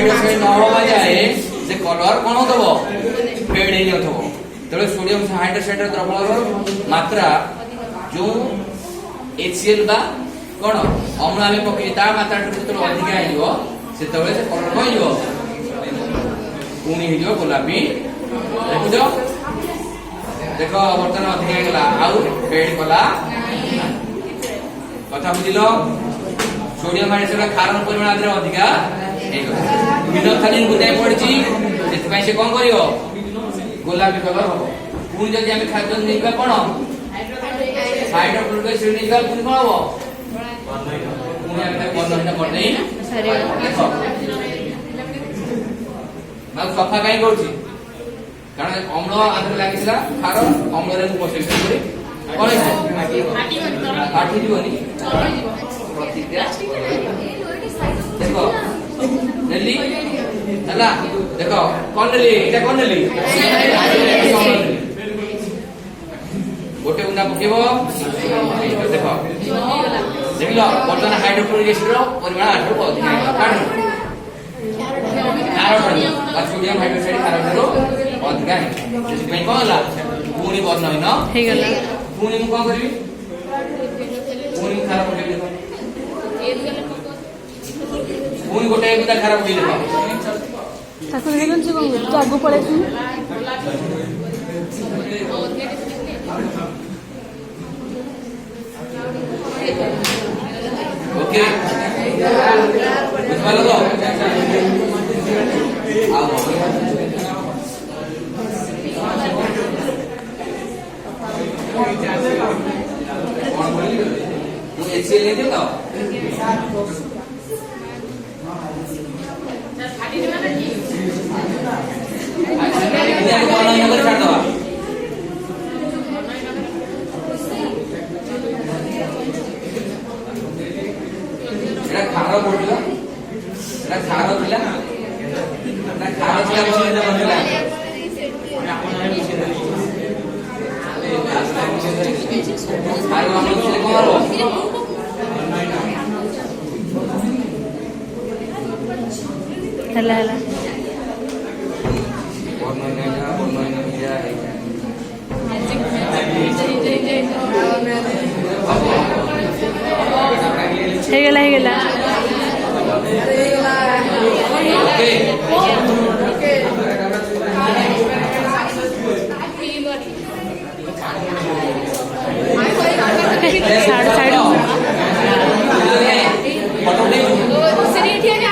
hydroxide न होवा जाए से कलर कोन होतबो फेड हे जाथबो तळे सोडियम हाइड्रोक्साइड द्रव्यर मात्रा जो HCl बा कोन अम्ल आमे पके ता मात्रा तो अधिक आइबो से तळे से कलर कोन हिबो पुनी हिजो गुलाबी देखो देखो बर्तन अधिक गेला आउ फेड कला कथा बुझिलो सोडियम हाइड्रोक्साइड कार्बन परिमाण आदि अधिका फिनोल्फथालीन गुदाय पड़ची सेति से कोन करियो गुलाबी कलर हो पुनी जदि हम खाद्य नेबा कोन हाइड्रोक्लोरिक एसिड नेबा पुनी कोन हो पुनी हम बंधनटा करनै देखो मैं सफा काई करछि कारण अम्ल आदि लागिसला खार अम्ल रे प्रोसेस करी कोन फाटी दिबोनी प्रतिक्रिया देखो नेली चला देखो कौन नेली एटा कौन नेली गोटे उंडा पकेबो देखो देखलो बर्तन हाइड्रोक्लोरिक एसिड रो परिमाण आठो अधिक कारण सोडियम हाइड्रोक्साइड कार्बन रो अधिक है सेति कोन होला पुनी बर्न होइनो हे गेला पुनी मु कोन करबी पुनी खराब हो गेली पुनी गोटे बिता खराब होई देखो ताको हेलन से कोन तो आगो पड़े तू ओके बुझ पालो तो आओ कौन बोली तू HCl ले दे तो खारो बोलियो खारो पिला खारो पिला बोलिला बोलिला खारो हम से करो हला हला हे गेला साइड